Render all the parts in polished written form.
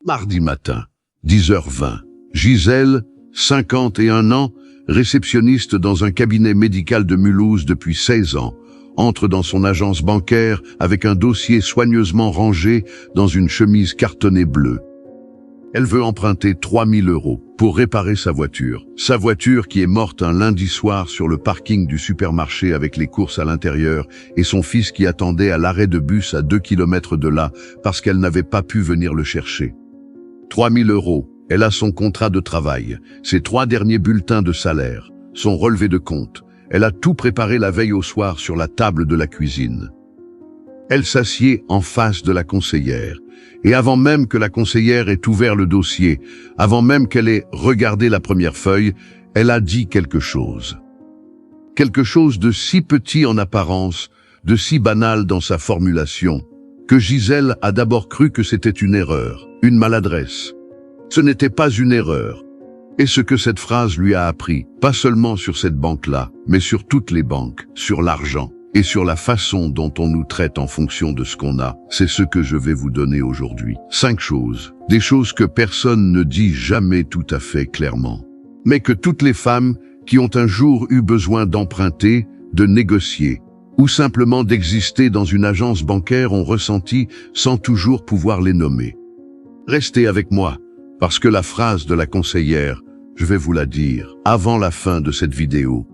Mardi matin, 10h20. Gisèle, 51 ans, réceptionniste dans un cabinet médical de Mulhouse depuis 16 ans, entre dans son agence bancaire avec un dossier soigneusement rangé dans une chemise cartonnée bleue. Elle veut emprunter 3 000 € pour réparer sa voiture. Sa voiture qui est morte un lundi soir sur le parking du supermarché avec les courses à l'intérieur et son fils qui attendait à l'arrêt de bus à 2 km de là parce qu'elle n'avait pas pu venir le chercher. 3 000 €. Elle a son contrat de travail, ses 3 derniers bulletins de salaire, son relevé de compte. Elle a tout préparé la veille au soir sur la table de la cuisine. Elle s'assied en face de la conseillère. Et avant même que la conseillère ait ouvert le dossier, avant même qu'elle ait regardé la première feuille, elle a dit quelque chose. Quelque chose de si petit en apparence, de si banal dans sa formulation, que Gisèle a d'abord cru que c'était une erreur, une maladresse. Ce n'était pas une erreur. Et ce que cette phrase lui a appris, pas seulement sur cette banque-là, mais sur toutes les banques, sur l'argent, et sur la façon dont on nous traite en fonction de ce qu'on a, c'est ce que je vais vous donner aujourd'hui. 5 choses, des choses que personne ne dit jamais tout à fait clairement, mais que toutes les femmes qui ont un jour eu besoin d'emprunter, de négocier, ou simplement d'exister dans une agence bancaire ont ressenti sans toujours pouvoir les nommer. Restez avec moi, parce que la phrase de la conseillère, je vais vous la dire avant la fin de cette vidéo.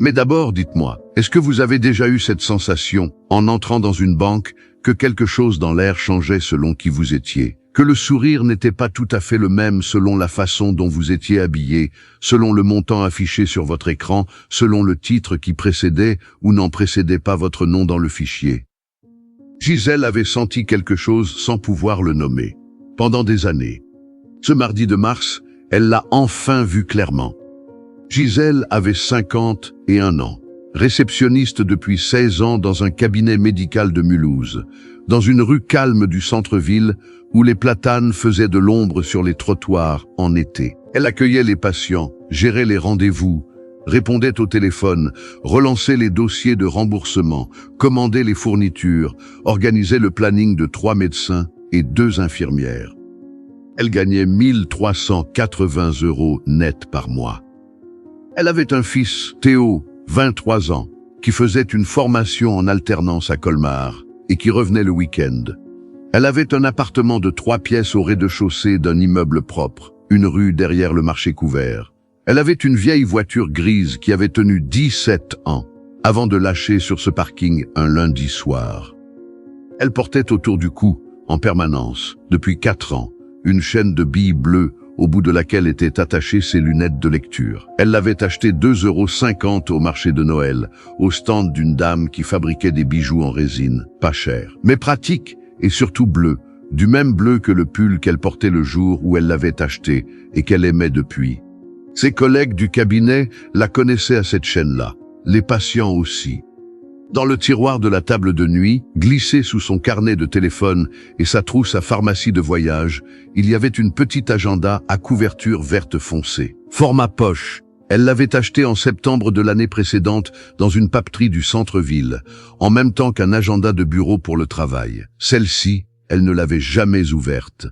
Mais d'abord, dites-moi, est-ce que vous avez déjà eu cette sensation, en entrant dans une banque, que quelque chose dans l'air changeait selon qui vous étiez, que le sourire n'était pas tout à fait le même selon la façon dont vous étiez habillé, selon le montant affiché sur votre écran, selon le titre qui précédait ou n'en précédait pas votre nom dans le fichier? Gisèle avait senti quelque chose sans pouvoir le nommer, pendant des années. Ce mardi de mars, elle l'a enfin vu clairement. Gisèle avait 51 ans, réceptionniste depuis 16 ans dans un cabinet médical de Mulhouse, dans une rue calme du centre-ville où les platanes faisaient de l'ombre sur les trottoirs en été. Elle accueillait les patients, gérait les rendez-vous, répondait au téléphone, relançait les dossiers de remboursement, commandait les fournitures, organisait le planning de 3 médecins et 2 infirmières. Elle gagnait 1 380 € net par mois. Elle avait un fils, Théo, 23 ans, qui faisait une formation en alternance à Colmar et qui revenait le week-end. Elle avait un appartement de 3 pièces au rez-de-chaussée d'un immeuble propre, une rue derrière le marché couvert. Elle avait une vieille voiture grise qui avait tenu 17 ans avant de lâcher sur ce parking un lundi soir. Elle portait autour du cou, en permanence, depuis 4 ans, une chaîne de billes bleues au bout de laquelle étaient attachées ses lunettes de lecture. Elle l'avait acheté 2,50 € au marché de Noël, au stand d'une dame qui fabriquait des bijoux en résine, pas cher, mais pratique et surtout bleu, du même bleu que le pull qu'elle portait le jour où elle l'avait acheté et qu'elle aimait depuis. Ses collègues du cabinet la connaissaient à cette chaîne-là, les patients aussi. Dans le tiroir de la table de nuit, glissé sous son carnet de téléphone et sa trousse à pharmacie de voyage, il y avait une petite agenda à couverture verte foncée. Format poche, elle l'avait acheté en septembre de l'année précédente dans une papeterie du centre-ville, en même temps qu'un agenda de bureau pour le travail. Celle-ci, elle ne l'avait jamais ouverte.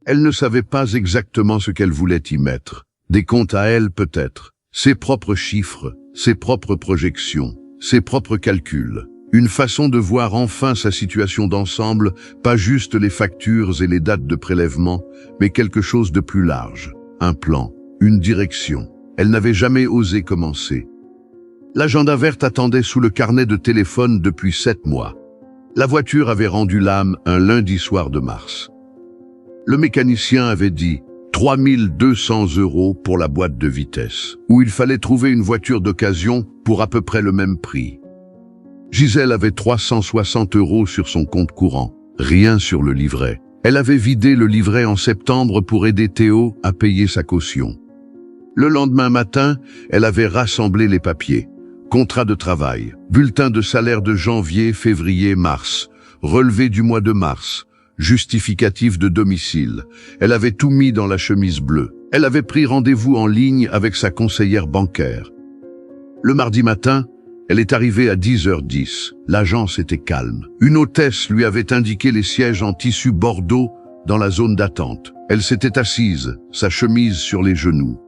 Elle ne savait pas exactement ce qu'elle voulait y mettre. Des comptes à elle peut-être, ses propres chiffres, ses propres projections, ses propres calculs, une façon de voir enfin sa situation d'ensemble, pas juste les factures et les dates de prélèvement, mais quelque chose de plus large, un plan, une direction. Elle n'avait jamais osé commencer. L'agenda vert attendait sous le carnet de téléphone depuis 7 mois. La voiture avait rendu l'âme un lundi soir de mars. Le mécanicien avait dit 3 200 € pour la boîte de vitesse, où il fallait trouver une voiture d'occasion pour à peu près le même prix. Gisèle avait 360 € sur son compte courant, rien sur le livret. Elle avait vidé le livret en septembre pour aider Théo à payer sa caution. Le lendemain matin, elle avait rassemblé les papiers. Contrat de travail, bulletin de salaire de janvier, février, mars, relevé du mois de mars, justificatif de domicile. Elle avait tout mis dans la chemise bleue. Elle avait pris rendez-vous en ligne avec sa conseillère bancaire. Le mardi matin, elle est arrivée à 10h10. L'agence était calme. Une hôtesse lui avait indiqué les sièges en tissu bordeaux dans la zone d'attente. Elle s'était assise, sa chemise sur les genoux.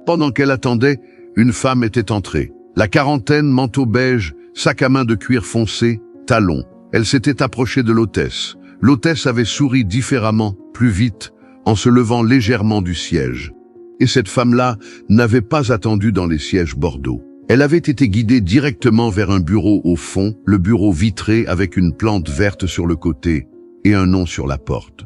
Pendant qu'elle attendait, une femme était entrée. La quarantaine, manteau beige, sac à main de cuir foncé, talons. Elle s'était approchée de l'hôtesse. L'hôtesse avait souri différemment, plus vite, en se levant légèrement du siège. Et cette femme-là n'avait pas attendu dans les sièges Bordeaux. Elle avait été guidée directement vers un bureau au fond, le bureau vitré avec une plante verte sur le côté et un nom sur la porte.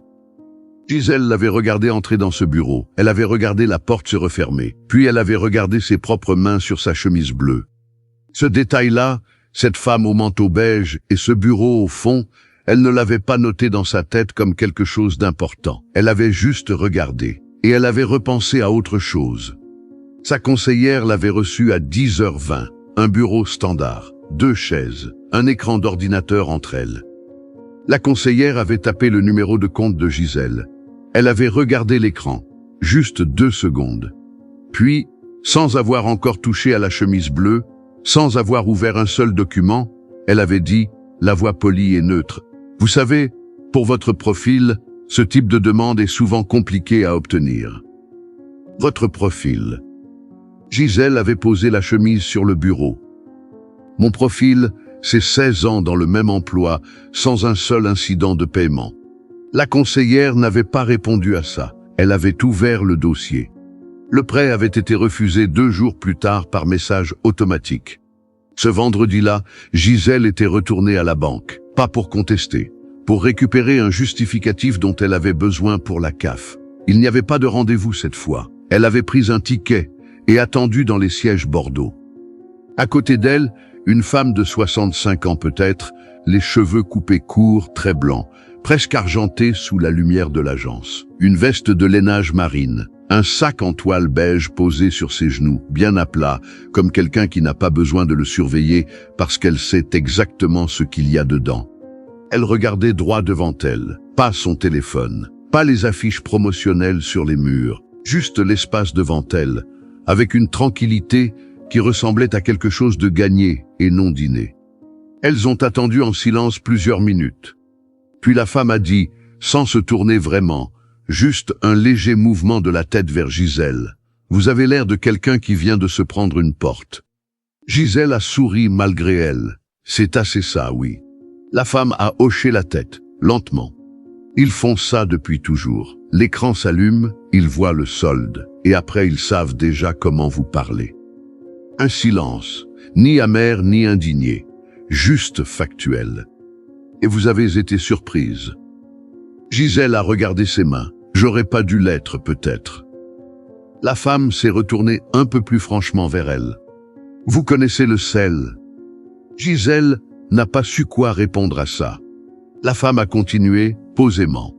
Gisèle l'avait regardé entrer dans ce bureau. Elle avait regardé la porte se refermer. Puis elle avait regardé ses propres mains sur sa chemise bleue. Ce détail-là, cette femme au manteau beige et ce bureau au fond, elle ne l'avait pas noté dans sa tête comme quelque chose d'important. Elle avait juste regardé. Et elle avait repensé à autre chose. Sa conseillère l'avait reçue à 10h20. Un bureau standard, 2 chaises, un écran d'ordinateur entre elles. La conseillère avait tapé le numéro de compte de Gisèle. Elle avait regardé l'écran, juste 2 secondes. Puis, sans avoir encore touché à la chemise bleue, sans avoir ouvert un seul document, elle avait dit, la voix polie et neutre, « Vous savez, pour votre profil, ce type de demande est souvent compliqué à obtenir. » Votre profil. Gisèle avait posé la chemise sur le bureau. Mon profil, c'est 16 ans dans le même emploi, sans un seul incident de paiement. La conseillère n'avait pas répondu à ça. Elle avait ouvert le dossier. Le prêt avait été refusé 2 jours plus tard par message automatique. Ce vendredi-là, Gisèle était retournée à la banque, pas pour contester, pour récupérer un justificatif dont elle avait besoin pour la CAF. Il n'y avait pas de rendez-vous cette fois. Elle avait pris un ticket et attendu dans les sièges Bordeaux. À côté d'elle, une femme de 65 ans peut-être, les cheveux coupés courts, très blancs, presque argentés sous la lumière de l'agence. Une veste de lainage marine, un sac en toile beige posé sur ses genoux, bien à plat, comme quelqu'un qui n'a pas besoin de le surveiller parce qu'elle sait exactement ce qu'il y a dedans. Elle regardait droit devant elle, pas son téléphone, pas les affiches promotionnelles sur les murs, juste l'espace devant elle, avec une tranquillité qui ressemblait à quelque chose de gagné et non dîné. Elles ont attendu en silence plusieurs minutes. Puis la femme a dit, sans se tourner vraiment, juste un léger mouvement de la tête vers Gisèle. « Vous avez l'air de quelqu'un qui vient de se prendre une porte. » Gisèle a souri malgré elle. C'est assez ça, oui. La femme a hoché la tête, lentement. Ils font ça depuis toujours. L'écran s'allume, ils voient le solde, et après ils savent déjà comment vous parler. Un silence, ni amer ni indigné, juste factuel. Et vous avez été surprise. Gisèle a regardé ses mains. J'aurais pas dû l'être, peut-être. La femme s'est retournée un peu plus franchement vers elle. Vous connaissez le sel. Gisèle n'a pas su quoi répondre à ça. La femme a continué, posément.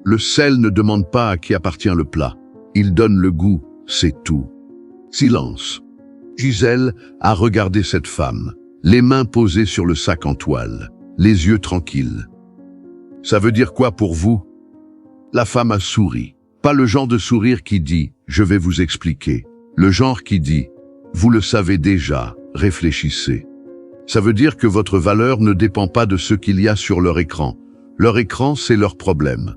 Le sel ne demande pas à qui appartient le plat. Il donne le goût, c'est tout. Silence. Gisèle a regardé cette femme, les mains posées sur le sac en toile, les yeux tranquilles. Ça veut dire quoi pour vous? La femme a souri. Pas le genre de sourire qui dit « je vais vous expliquer ». Le genre qui dit « vous le savez déjà, réfléchissez ». Ça veut dire que votre valeur ne dépend pas de ce qu'il y a sur leur écran. Leur écran, c'est leur problème.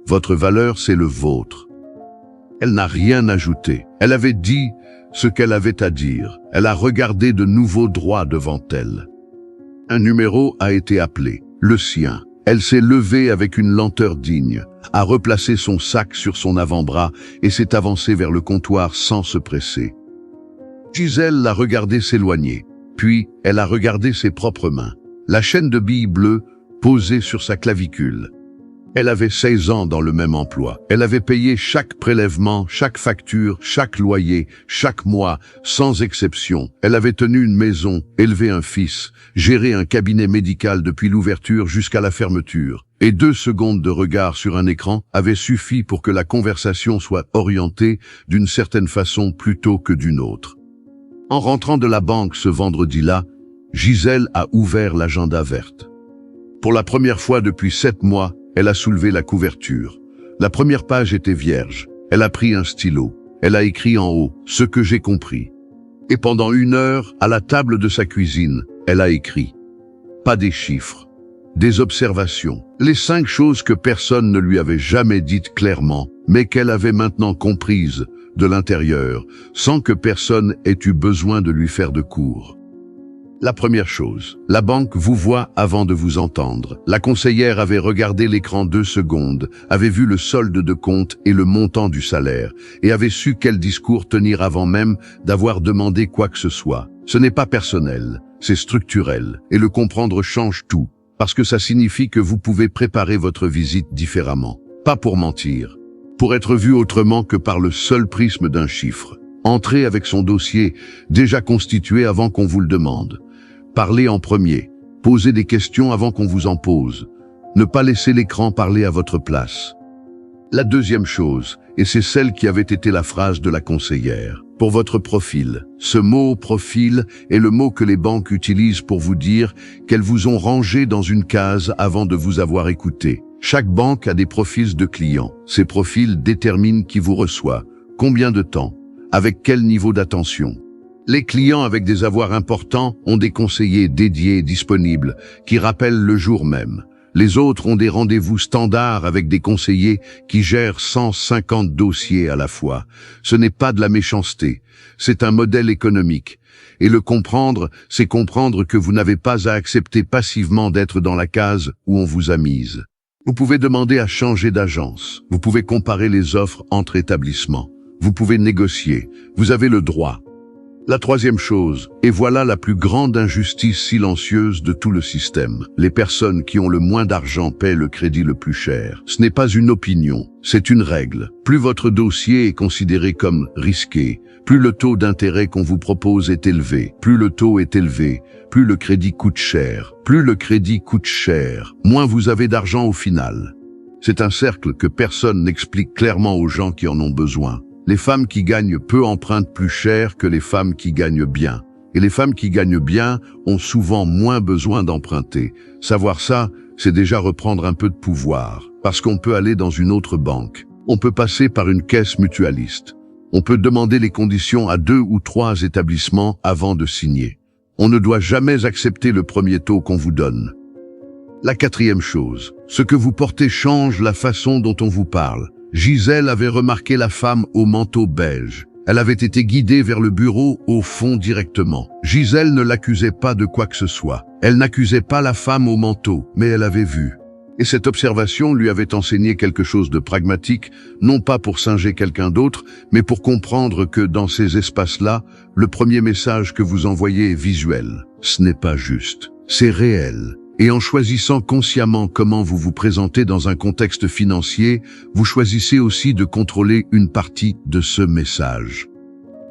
Votre valeur, c'est le vôtre. Elle n'a rien ajouté. Elle avait dit ce qu'elle avait à dire. Elle a regardé de nouveau droit devant elle. Un numéro a été appelé, le sien. Elle s'est levée avec une lenteur digne, a replacé son sac sur son avant-bras et s'est avancée vers le comptoir sans se presser. Gisèle l'a regardé s'éloigner, puis elle a regardé ses propres mains, la chaîne de billes bleues posée sur sa clavicule. Elle avait 16 ans dans le même emploi. Elle avait payé chaque prélèvement, chaque facture, chaque loyer, chaque mois, sans exception. Elle avait tenu une maison, élevé un fils, géré un cabinet médical depuis l'ouverture jusqu'à la fermeture. Et 2 secondes de regard sur un écran avaient suffi pour que la conversation soit orientée d'une certaine façon plutôt que d'une autre. En rentrant de la banque ce vendredi-là, Gisèle a ouvert l'agenda verte. Pour la première fois depuis 7 mois, elle a soulevé la couverture. La première page était vierge. Elle a pris un stylo. Elle a écrit en haut « Ce que j'ai compris ». Et pendant 1 heure, à la table de sa cuisine, elle a écrit. Pas des chiffres, des observations. Les 5 choses que personne ne lui avait jamais dites clairement, mais qu'elle avait maintenant comprises de l'intérieur, sans que personne ait eu besoin de lui faire de cours. La première chose, la banque vous voit avant de vous entendre. La conseillère avait regardé l'écran 2 secondes, avait vu le solde de compte et le montant du salaire, et avait su quel discours tenir avant même d'avoir demandé quoi que ce soit. Ce n'est pas personnel, c'est structurel, et le comprendre change tout, parce que ça signifie que vous pouvez préparer votre visite différemment. Pas pour mentir, pour être vu autrement que par le seul prisme d'un chiffre. Entrez avec son dossier déjà constitué avant qu'on vous le demande. Parlez en premier, posez des questions avant qu'on vous en pose. Ne pas laisser l'écran parler à votre place. La deuxième chose, et c'est celle qui avait été la phrase de la conseillère, pour votre profil. Ce mot « profil » est le mot que les banques utilisent pour vous dire qu'elles vous ont rangé dans une case avant de vous avoir écouté. Chaque banque a des profils de clients. Ces profils déterminent qui vous reçoit, combien de temps, avec quel niveau d'attention. Les clients avec des avoirs importants ont des conseillers dédiés et disponibles qui rappellent le jour même. Les autres ont des rendez-vous standards avec des conseillers qui gèrent 150 dossiers à la fois. Ce n'est pas de la méchanceté, c'est un modèle économique. Et le comprendre, c'est comprendre que vous n'avez pas à accepter passivement d'être dans la case où on vous a mise. Vous pouvez demander à changer d'agence. Vous pouvez comparer les offres entre établissements. Vous pouvez négocier. Vous avez le droit. La troisième chose, et voilà la plus grande injustice silencieuse de tout le système. Les personnes qui ont le moins d'argent paient le crédit le plus cher. Ce n'est pas une opinion, c'est une règle. Plus votre dossier est considéré comme risqué, plus le taux d'intérêt qu'on vous propose est élevé. Plus le taux est élevé, plus le crédit coûte cher. Plus le crédit coûte cher, moins vous avez d'argent au final. C'est un cercle que personne n'explique clairement aux gens qui en ont besoin. Les femmes qui gagnent peu empruntent plus cher que les femmes qui gagnent bien. Et les femmes qui gagnent bien ont souvent moins besoin d'emprunter. Savoir ça, c'est déjà reprendre un peu de pouvoir. Parce qu'on peut aller dans une autre banque. On peut passer par une caisse mutualiste. On peut demander les conditions à 2 ou 3 établissements avant de signer. On ne doit jamais accepter le premier taux qu'on vous donne. La quatrième chose, ce que vous portez change la façon dont on vous parle. Gisèle avait remarqué la femme au manteau beige. Elle avait été guidée vers le bureau au fond directement. Gisèle ne l'accusait pas de quoi que ce soit. Elle n'accusait pas la femme au manteau, mais elle avait vu. Et cette observation lui avait enseigné quelque chose de pragmatique, non pas pour singer quelqu'un d'autre, mais pour comprendre que dans ces espaces-là, le premier message que vous envoyez est visuel. Ce n'est pas juste, c'est réel. Et en choisissant consciemment comment vous vous présentez dans un contexte financier, vous choisissez aussi de contrôler une partie de ce message.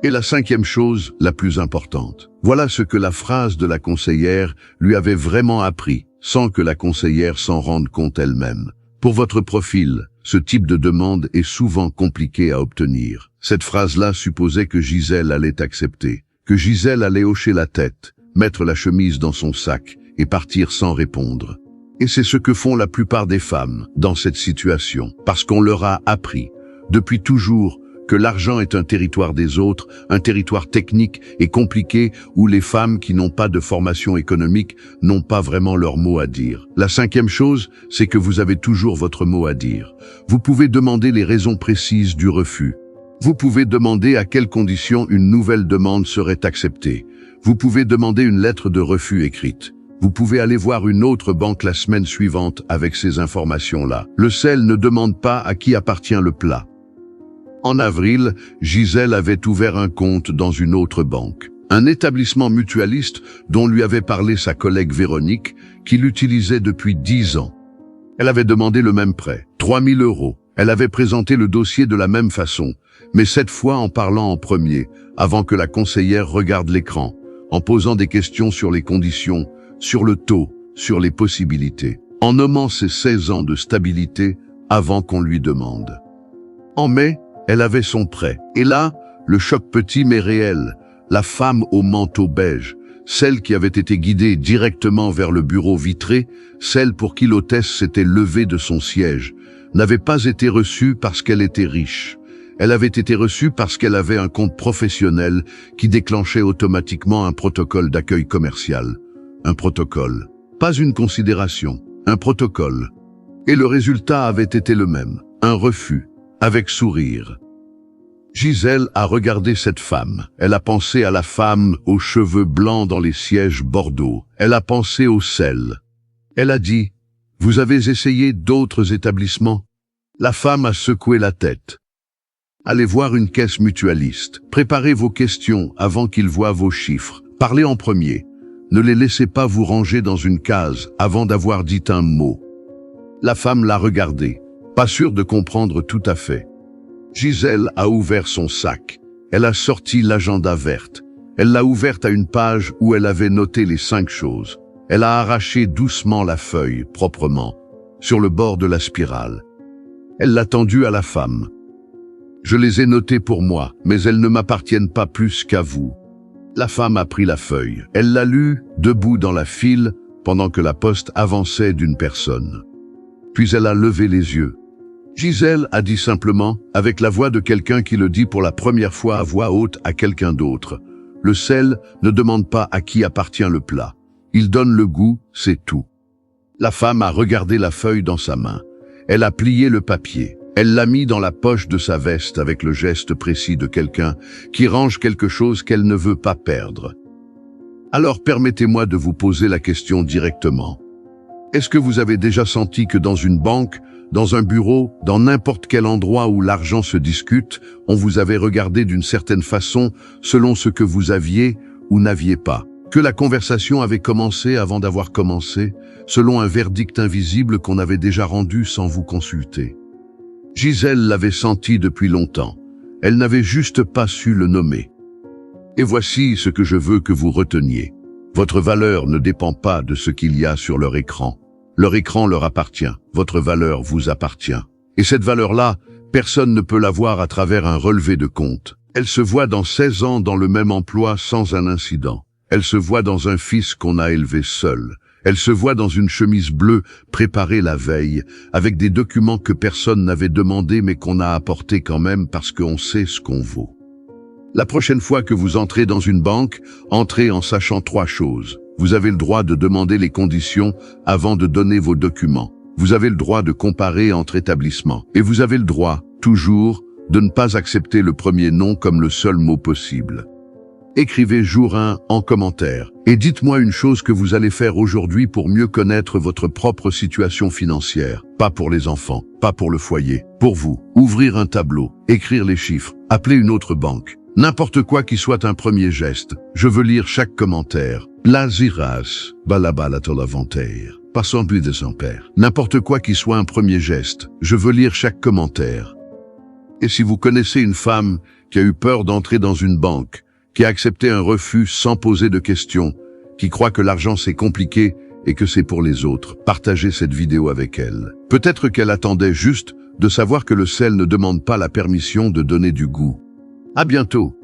Et la cinquième chose, la plus importante, voilà ce que la phrase de la conseillère lui avait vraiment appris, sans que la conseillère s'en rende compte elle-même. Pour votre profil, ce type de demande est souvent compliqué à obtenir. Cette phrase-là supposait que Gisèle allait accepter, que Gisèle allait hocher la tête, mettre la chemise dans son sac, et partir sans répondre. Et c'est ce que font la plupart des femmes dans cette situation, parce qu'on leur a appris, depuis toujours, que l'argent est un territoire des autres, un territoire technique et compliqué où les femmes qui n'ont pas de formation économique n'ont pas vraiment leur mot à dire. La cinquième chose, c'est que vous avez toujours votre mot à dire. Vous pouvez demander les raisons précises du refus. Vous pouvez demander à quelles conditions une nouvelle demande serait acceptée. Vous pouvez demander une lettre de refus écrite. Vous pouvez aller voir une autre banque la semaine suivante avec ces informations-là. Le sel ne demande pas à qui appartient le plat. En avril, Gisèle avait ouvert un compte dans une autre banque. Un établissement mutualiste dont lui avait parlé sa collègue Véronique, qui l'utilisait depuis 10 ans. Elle avait demandé le même prêt, 3 000 €. Elle avait présenté le dossier de la même façon, mais cette fois en parlant en premier, avant que la conseillère regarde l'écran, en posant des questions sur les conditions, sur le taux, sur les possibilités, en nommant ses 16 ans de stabilité avant qu'on lui demande. En mai, elle avait son prêt. Et là, le choc petit mais réel, la femme au manteau beige, celle qui avait été guidée directement vers le bureau vitré, celle pour qui l'hôtesse s'était levée de son siège, n'avait pas été reçue parce qu'elle était riche. Elle avait été reçue parce qu'elle avait un compte professionnel qui déclenchait automatiquement un protocole d'accueil commercial. Un protocole, pas une considération. un protocole. Et le résultat avait été le même, un refus, avec sourire. Gisèle a regardé cette femme. Elle a pensé à la femme aux cheveux blancs dans les sièges bordeaux. Elle a pensé au sel. Elle a dit « Vous avez essayé d'autres établissements ?» La femme a secoué la tête. « Allez voir une caisse mutualiste. Préparez vos questions avant qu'ils voient vos chiffres. Parlez en premier. Ne les laissez pas vous ranger dans une case avant d'avoir dit un mot. » La femme l'a regardé, pas sûre de comprendre tout à fait. Gisèle a ouvert son sac. Elle a sorti l'agenda verte. Elle l'a ouverte à une page où elle avait noté les 5 choses. Elle a arraché doucement la feuille, proprement, sur le bord de la spirale. Elle l'a tendue à la femme. « Je les ai notées pour moi, mais elles ne m'appartiennent pas plus qu'à vous. » La femme a pris la feuille. Elle l'a lue, debout dans la file, pendant que la poste avançait d'une personne. Puis elle a levé les yeux. Gisèle a dit simplement, avec la voix de quelqu'un qui le dit pour la première fois à voix haute à quelqu'un d'autre, « Le sel ne demande pas à qui appartient le plat. Il donne le goût, c'est tout. » La femme a regardé la feuille dans sa main. Elle a plié le papier. Elle l'a mis dans la poche de sa veste avec le geste précis de quelqu'un qui range quelque chose qu'elle ne veut pas perdre. Alors permettez-moi de vous poser la question directement. Est-ce que vous avez déjà senti que dans une banque, dans un bureau, dans n'importe quel endroit où l'argent se discute, on vous avait regardé d'une certaine façon selon ce que vous aviez ou n'aviez pas? Que la conversation avait commencé avant d'avoir commencé, selon un verdict invisible qu'on avait déjà rendu sans vous consulter? Gisèle l'avait senti depuis longtemps. Elle n'avait juste pas su le nommer. Et voici ce que je veux que vous reteniez. Votre valeur ne dépend pas de ce qu'il y a sur leur écran. Leur écran leur appartient. Votre valeur vous appartient. Et cette valeur-là, personne ne peut la voir à travers un relevé de compte. Elle se voit dans 16 ans dans le même emploi sans un incident. Elle se voit dans un fils qu'on a élevé seul. Elle se voit dans une chemise bleue préparée la veille, avec des documents que personne n'avait demandé mais qu'on a apportés quand même parce qu'on sait ce qu'on vaut. La prochaine fois que vous entrez dans une banque, entrez en sachant 3 choses. Vous avez le droit de demander les conditions avant de donner vos documents. Vous avez le droit de comparer entre établissements. Et vous avez le droit, toujours, de ne pas accepter le premier nom comme le seul mot possible. Écrivez jour 1 en commentaire et dites-moi une chose que vous allez faire aujourd'hui pour mieux connaître votre propre situation financière. Pas pour les enfants, pas pour le foyer, pour vous. Ouvrir un tableau, écrire les chiffres, appeler une autre banque. N'importe quoi qui soit un premier geste. Je veux lire chaque commentaire. Plaziras, balabalatolavantaire. Passant but de son père. N'importe quoi qui soit un premier geste. Je veux lire chaque commentaire. Et si vous connaissez une femme qui a eu peur d'entrer dans une banque, qui a accepté un refus sans poser de questions, qui croit que l'argent c'est compliqué et que c'est pour les autres, partagez cette vidéo avec elle. Peut-être qu'elle attendait juste de savoir que le sel ne demande pas la permission de donner du goût. À bientôt.